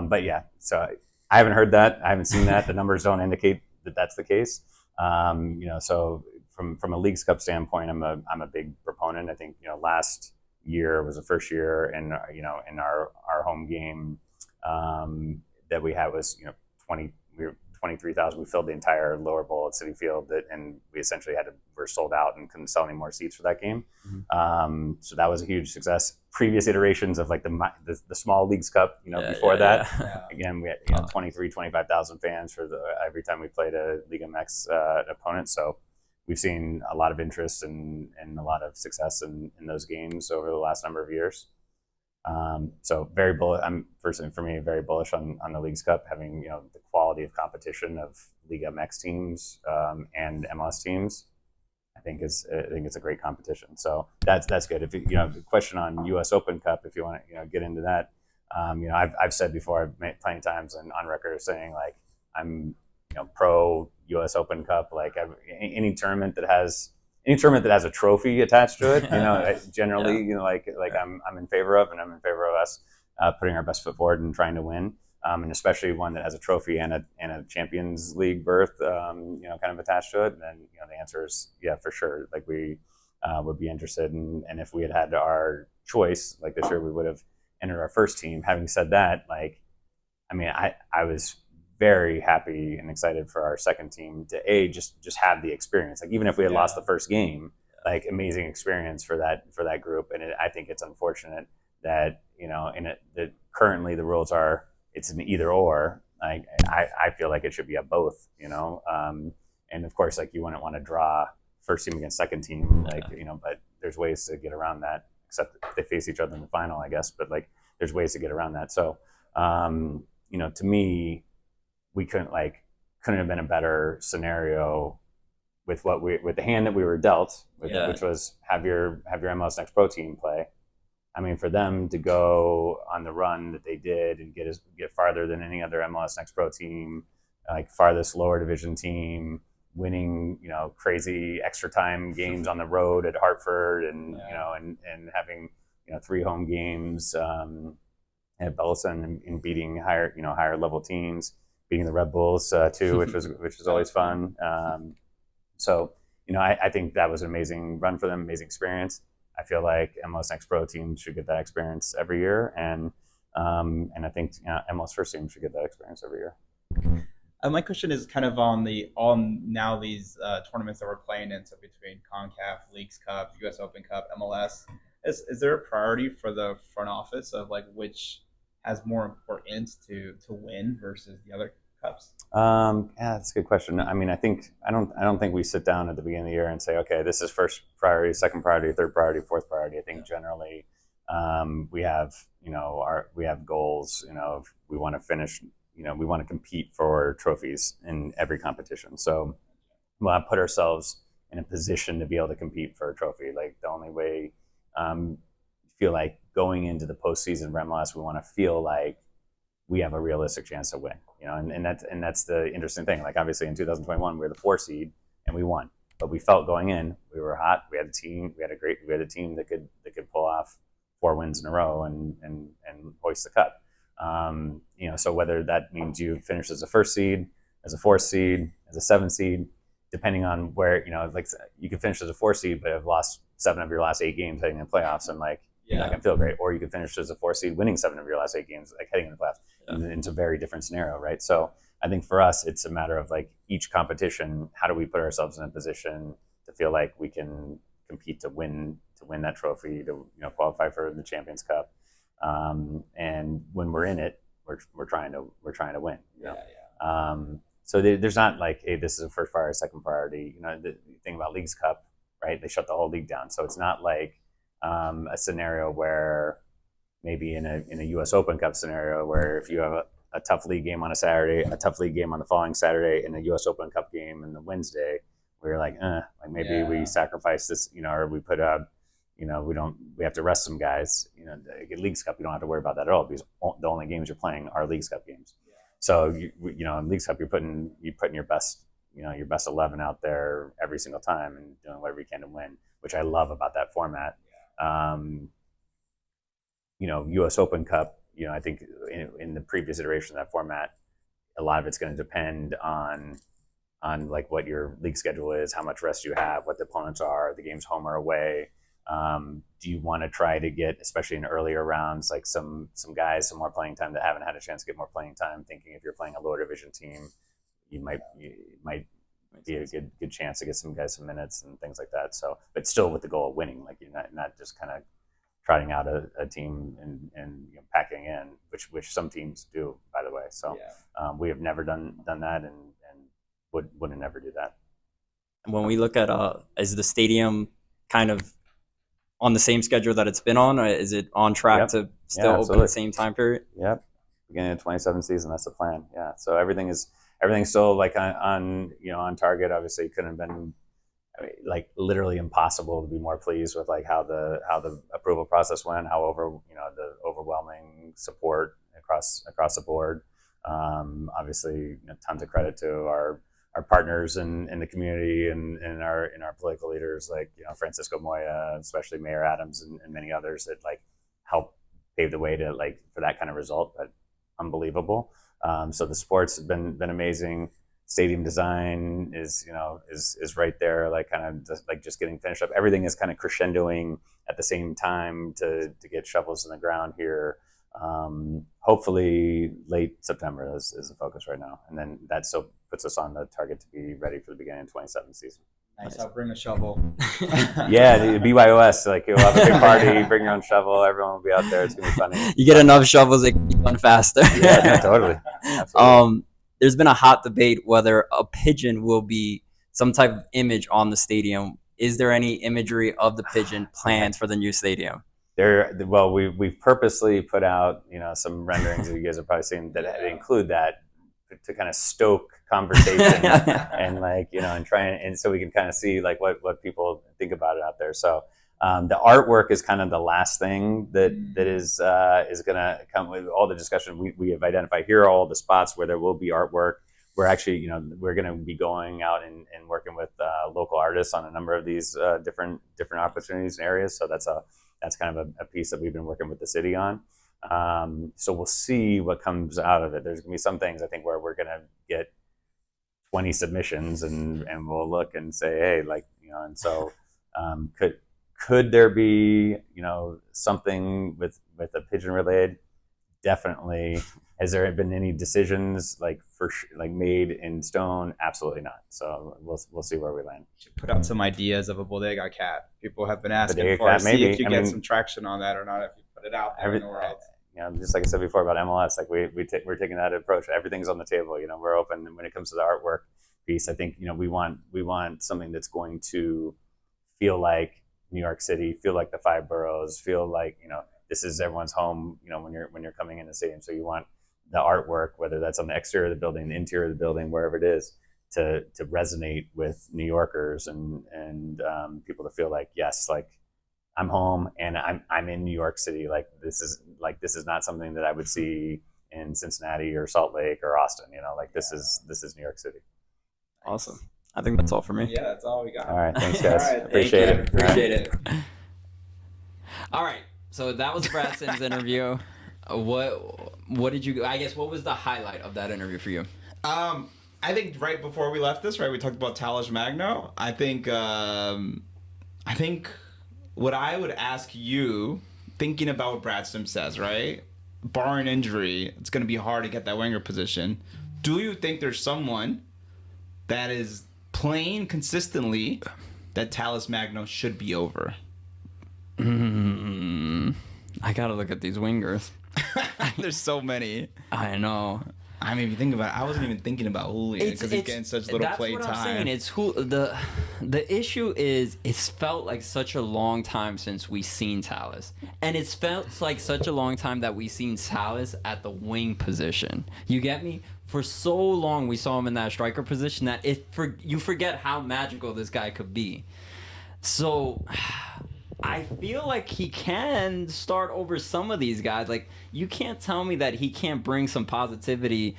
but yeah, so I haven't heard that. I haven't seen that. The numbers don't indicate that that's the case. So from a Leagues Cup standpoint, I'm a big proponent. I think last year was the first year, and in our home game that we had was 23,000. We filled the entire lower bowl at Citi Field, and we essentially we're sold out and couldn't sell any more seats for that game. Mm-hmm. So that was a huge success. Previous iterations of like the small Leagues Cup, before that, again we had 25,000 fans for every time we played a Liga MX opponent. So we've seen a lot of interest and a lot of success in those games over the last number of years. So very bullish. I'm personally, for me, very bullish on the Leagues Cup, having the quality of competition of Liga MX teams and MLS teams. I think it's a great competition. So that's good. If the question on U.S. Open Cup, if you want to get into that, I've said before, plenty of times and on record, saying like I'm pro U.S. Open Cup, like any tournament that has a trophy attached to it, generally, like I'm in favor of, and I'm in favor of us putting our best foot forward and trying to win, and especially one that has a trophy and a Champions League berth, kind of attached to it. And then the answer is yeah, for sure. Like we would be interested, and if we had our choice, like this year, we would have entered our first team. Having said that, I was very happy and excited for our second team to just have the experience. Like even if we had lost the first game, like amazing experience for that group. And I think it's unfortunate that, that currently the rules are, it's an either or. I feel like it should be a both, and of course, like, you wouldn't want to draw first team against second team, but there's ways to get around that, except if they face each other in the final, I guess, but like, there's ways to get around that. So, to me, we couldn't have been a better scenario with with the hand that we were dealt, which was have your MLS Next Pro team play. I mean, for them to go on the run that they did and get farther than any other MLS Next Pro team, like farthest lower division team, winning, crazy extra time games on the road at Hartford, and and having 3 home games at Bellison, and beating higher level teams, beating the Red Bulls too, which was always fun. So I think that was an amazing run for them, amazing experience. I feel like MLS Next Pro teams should get that experience every year, and I think MLS First team should get that experience every year. My question is kind of on now these tournaments that we're playing in, so between CONCACAF, Leagues Cup, US Open Cup, MLS. Is there a priority for the front office of like which has more importance to win versus the other cups? Yeah, that's a good question. I mean, I don't think we sit down at the beginning of the year and say, okay, this is first priority, second priority, third priority, fourth priority. I think generally we have we have goals. We want to finish. We want to compete for trophies in every competition. So we want to put ourselves in a position to be able to compete for a trophy. Like, the only way feel like going into the postseason for MLS, we want to feel like we have a realistic chance to win. And that's the interesting thing. Like, obviously in 2021 we were the 4 seed and we won, but we felt going in we were hot. We had a team. We had a team that could pull off 4 wins in a row and hoist the cup. So whether that means you finish as a 1st seed, as a 4th seed, as a 7th seed, depending on where, like, you could finish as a 4th seed but have lost 7 of your last 8 games heading into the playoffs, and you're not gonna feel great. Or you could finish as a 4th seed winning 7 of your last 8 games, like, heading into the playoffs. And it's a very different scenario, right? So I think for us, it's a matter of like each competition, how do we put ourselves in a position to feel like we can compete to win that trophy, to qualify for the Champions Cup. And when we're in it, we're trying to win. So there's not like, hey, this is a first priority, second priority. The thing about Leagues Cup, right? They shut the whole league down, so it's not like a scenario where maybe in a U.S. Open Cup scenario where if you have a tough league game on a Saturday, a tough league game on the following Saturday, and a U.S. Open Cup game on the Wednesday, we're like maybe we sacrifice this, or we put we have to rest some guys. At Leagues Cup, you don't have to worry about that at all, because the only games you're playing are Leagues Cup games. So in Leagues Cup, you're putting your best, your best 11 out there every single time and doing whatever you can to win, which I love about that format. U.S. Open Cup, I think in the previous iteration of that format, a lot of it's going to depend on like what your league schedule is, how much rest you have, what the opponents are, the game's home or away. Do you want to try to get, especially in earlier rounds, like some guys some more playing time that haven't had a chance to get more playing time, thinking if you're playing a lower division team, you might be a good chance to get some guys some minutes and things like that. So, but still with the goal of winning, like you're not just kind of trotting out a team and packing in, which some teams do, by the way. So we have never done that and wouldn't never do that. When we look at is the stadium kind of on the same schedule that it's been on, or is it on track to still open the same time period? Yep, beginning of 27 season. That's the plan. Yeah, so everything's still like on target. Obviously, it couldn't have been like literally impossible to be more pleased with like how the approval process went, how the overwhelming support across the board. Obviously, tons of credit to our partners in the community and our political leaders like Francisco Moya, especially Mayor Adams and many others that like help pave the way to like for that kind of result. But unbelievable. So the support's been amazing. Stadium design is right there, like kind of just getting finished up. Everything is kind of crescendoing at the same time to get shovels in the ground here. Hopefully late September is the focus right now, and then that still puts us on the target to be ready for the beginning of 27 season. Nice. I'll bring a shovel. Yeah, the BYOS, like you'll have a big party, bring your own shovel, everyone will be out there. It's gonna be funny. You get enough shovels, it can be done faster. Yeah, no, totally. Absolutely. There's been a hot debate whether a pigeon will be some type of image on the stadium. Is there any imagery of the pigeon planned for the new stadium? Well, we've purposely put out, some renderings that you guys have probably seen that include that to kind of stoke conversation and and try and so we can kind of see like what people think about it out there. So the artwork is kind of the last thing that is going to come with all the discussion. We have identified here are all the spots where there will be artwork. We're actually, we're going to be going out and working with local artists on a number of these different opportunities and areas. So that's kind of a piece that we've been working with the city on. So we'll see what comes out of it. There's gonna be some things I think where we're gonna get 20 submissions and we'll look and say, hey, and so could there be, something with a pigeon related? Definitely. Has there been any decisions made in stone? Absolutely not. So we'll see where we land. Should put out some ideas of a bodega cat. People have been asking bodega for. Cat, see if you get some traction on that or not. If you put it out there in the world. Just like I said before about MLS, we're taking that approach. Everything's on the table. We're open. And when it comes to the artwork piece, I think we want something that's going to feel like New York City, feel like the 5 boroughs, feel like this is everyone's home. When you're coming in the stadium, so you want the artwork, whether that's on the exterior of the building, the interior of the building, wherever it is, to resonate with New Yorkers and people to feel like, yes, like I'm home and I'm in New York City. This is not something that I would see in Cincinnati or Salt Lake or Austin. This is New York City. Awesome. I think that's all for me. Yeah, that's all we got. All right, thanks guys. All right, Appreciate it. Appreciate it. All right, so that was Bradson's interview. What did you? I guess what was the highlight of that interview for you? I think right before we left this, right, we talked about Talles Magno. I think what I would ask you, thinking about what Bradson says, right? Barring injury, it's going to be hard to get that winger position. Do you think there's someone that is playing consistently that Talles Magno should be over? I got to look at these wingers. There's so many. I know. I mean, if you think about it, I wasn't even thinking about Julian because he's getting such little play time. That's what I'm saying. It's the issue is it's felt like such a long time since we seen Talles, and it's felt like such a long time that we seen Talles at the wing position. You get me? For so long we saw him in that striker position that you forget how magical this guy could be. So I feel like he can start over some of these guys. Like, you can't tell me that he can't bring some positivity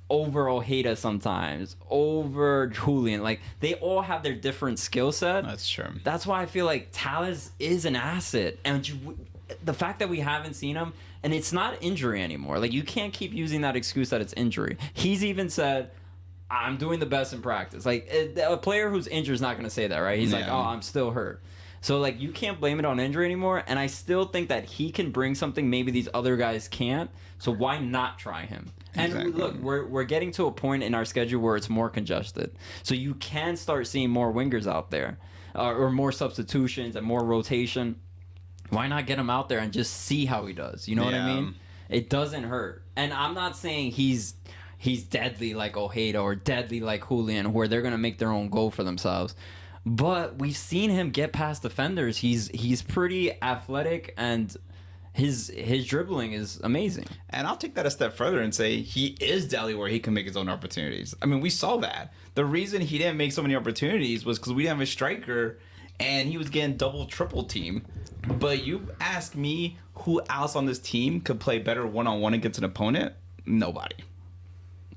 over Ojeda sometimes, over Julian. Like, they all have their different skill set. That's true. That's why I feel like Talles is an asset. And the fact that we haven't seen him, and it's not injury anymore. Like, you can't keep using that excuse that it's injury. He's even said, I'm doing the best in practice. Like, a player who's injured is not going to say that, right? He's like, oh, I'm still hurt. So, like, you can't blame it on injury anymore, and I still think that he can bring something maybe these other guys can't, so why not try him? Exactly. And look, we're getting to a point in our schedule where it's more congested, so you can start seeing more wingers out there, or more substitutions and more rotation. Why not get him out there and just see how he does? You know what I mean? It doesn't hurt. And I'm not saying he's deadly like Ojeda or deadly like Julian, where they're going to make their own goal for themselves. But we've seen him get past defenders. He's pretty athletic, and his dribbling is amazing. And I'll take that a step further and say he is deadly where he can make his own opportunities. I mean, we saw that. The reason he didn't make so many opportunities was because we didn't have a striker, and he was getting double, triple team. But you ask me who else on this team could play better one-on-one against an opponent? Nobody.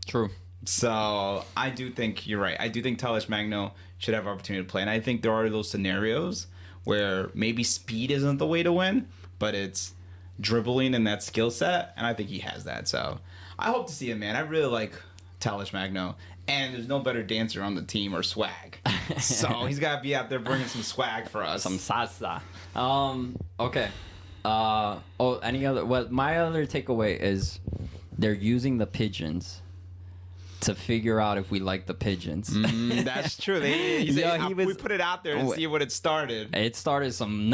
True. So I do think you're right. I do think Talles Magno should have an opportunity to play. And I think there are those scenarios where maybe speed isn't the way to win, but it's dribbling and that skill set. And I think he has that. So I hope to see him, man. I really like Talles Magno. And there's no better dancer on the team or swag. So he's got to be out there bringing some swag for us. Some salsa. Okay. My other takeaway is they're using the Pigeons to figure out if we like the Pigeons. That's true. We put it out there and see what it started. It started some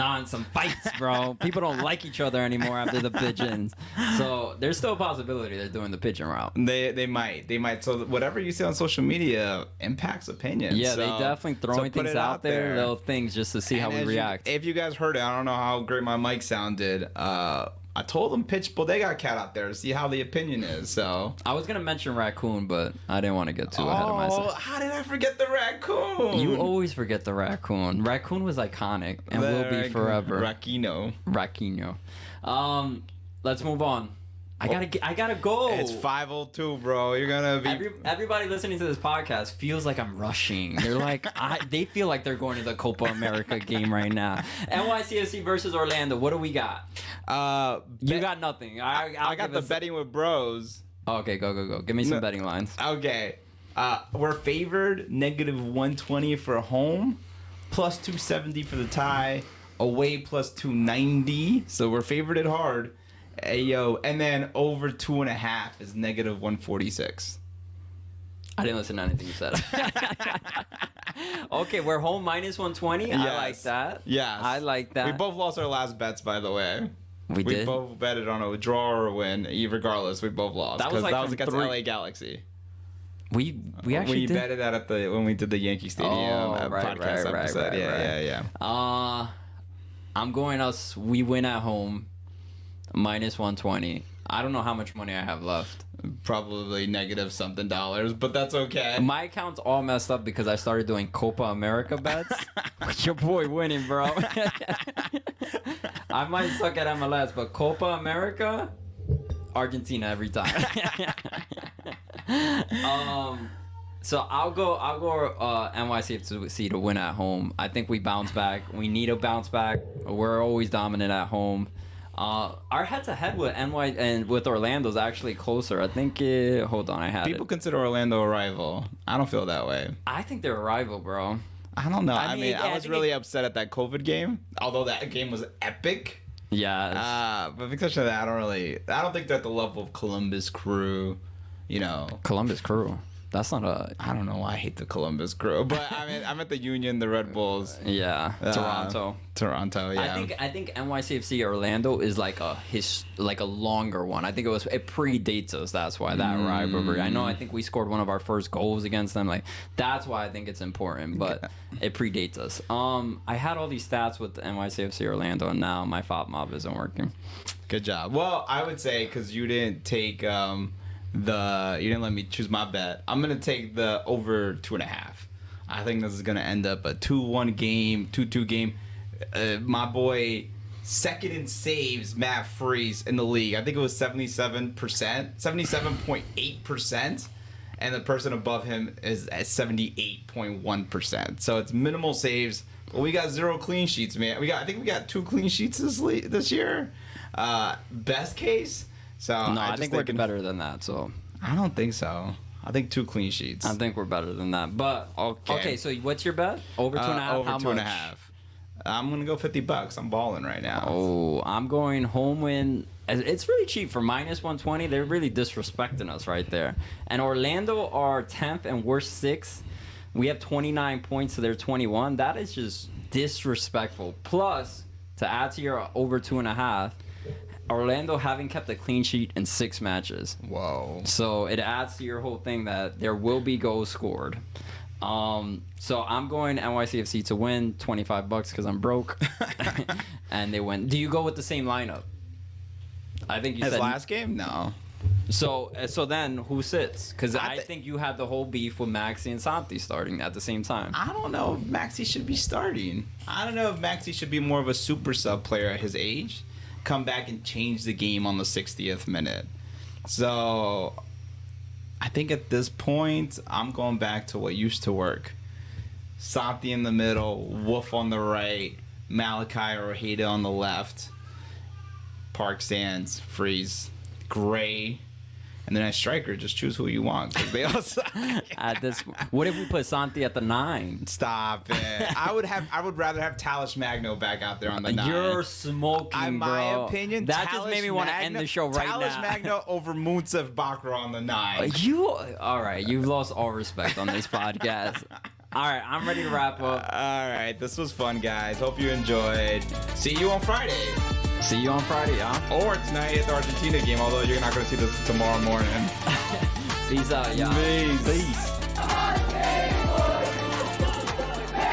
fights, bro. People don't like each other anymore after the Pigeons. So there's still a possibility they're doing the Pigeon route. They might. So whatever you see on social media impacts opinions. Yeah, they definitely throwing things out there, little things just to see how we react. If you guys heard it, I don't know how great my mic sounded. I told them pitch Bodega Cat out there to see how the opinion is. So I was gonna mention raccoon, but I didn't want to get too ahead of myself. How did I forget the raccoon? You always forget the raccoon. Raccoon was iconic and will be forever. Racchino. Let's move on. I gotta go. It's 5:02, bro. You're gonna be. Everybody listening to this podcast feels like I'm rushing. They're like, they feel like they're going to the Copa America game right now. NYCFC versus Orlando. What do we got? You got nothing. I got the betting with bros. Okay, go. Give me some betting lines. Okay. We're favored -120 for home, plus 270 for the tie, away plus 290. So we're favored it hard. Ayo, and then over 2.5 is -146. I didn't listen to anything you said. Okay, we're home -120. Yes. I like that. Yes. I like that. We both lost our last bets, by the way. We did? We both betted on a draw or a win. Regardless, we both lost. That was against LA Galaxy. We actually did? Betted that when we did the Yankee Stadium podcast episode. Yeah. I'm going us. We win at home. -120. I don't know how much money I have left. Probably negative something dollars, but that's okay. My account's all messed up because I started doing Copa America bets. Your boy winning, bro. I might suck at MLS, but Copa America, Argentina every time. So I'll go NYCFC to win at home. I think we bounce back. We need a bounce back. We're always dominant at home. Our head-to-head with NY and with Orlando is actually closer. I think. Hold on, People consider Orlando a rival. I don't feel that way. I think they're a rival, bro. I don't know. I mean, I was really upset at that COVID game. Although that game was epic. Yeah. But because of that, I don't think they're at the level of Columbus Crew. Columbus Crew. That's not a. I don't know why I hate the Columbus Crew, but I mean, I'm at the Union, the Red Bulls. Yeah, Toronto. Yeah. I think NYCFC Orlando is like a longer one. I think it predates us. That's why that rivalry. I think we scored one of our first goals against them. Like that's why I think it's important, but it predates us. I had all these stats with the NYCFC Orlando, and now my FOP isn't working. Good job. Well, I would say because you didn't take. You didn't let me choose my bet. I'm gonna take the over 2.5. I think this is gonna end up a 2-1 game, 2-2 game. My boy, second in saves, Matt Freese in the league. I think it was 77.8%, and the person above him is at 78.1%. So it's minimal saves. But we got 0 clean sheets, man. I think we got 2 clean sheets this year. Best case. So no, I think we're better than that. So I don't think so. I think 2 clean sheets. I think we're better than that. But okay. So what's your bet? Over 2.5. Over 2.5. I'm gonna go $50. I'm balling right now. Oh, I'm going home win. It's really cheap for -120. They're really disrespecting us right there. And Orlando are 10th and we're 6th. We have 29 points to their 21. That is just disrespectful. Plus, to add to your over 2.5. Orlando haven't kept a clean sheet in 6 matches. Whoa. So it adds to your whole thing that there will be goals scored. So I'm going NYCFC to win $25 because I'm broke. And they win. Do you go with the same lineup? I think you said last game? No. So then who sits? Because I think you had the whole beef with Maxi and Santi starting at the same time. I don't know if Maxi should be starting. I don't know if Maxi should be more of a super sub player at his age. Come back and change the game on the 60th minute. So I think at this point, I'm going back to what used to work. Santi in the middle, Wolf on the right, Malachi or Ojeda on the left, Park Sands, Freeze, Gray, And then at striker, just choose who you want because they all suck. What if we put Santi at the 9? Stop it. I would rather have Tallis Magno back out there on the 9. You're smoking, in my opinion, that just made me want to end the show right now. Tallis Magno over Muntzev Bakra on the 9. All right, you've lost all respect on this podcast. All right, I'm ready to wrap up. All right, this was fun, guys. Hope you enjoyed. See you on Friday. See you on Friday, huh? Or tonight at the Argentina game, although you're not going to see this tomorrow morning. Peace out, y'all. Peace.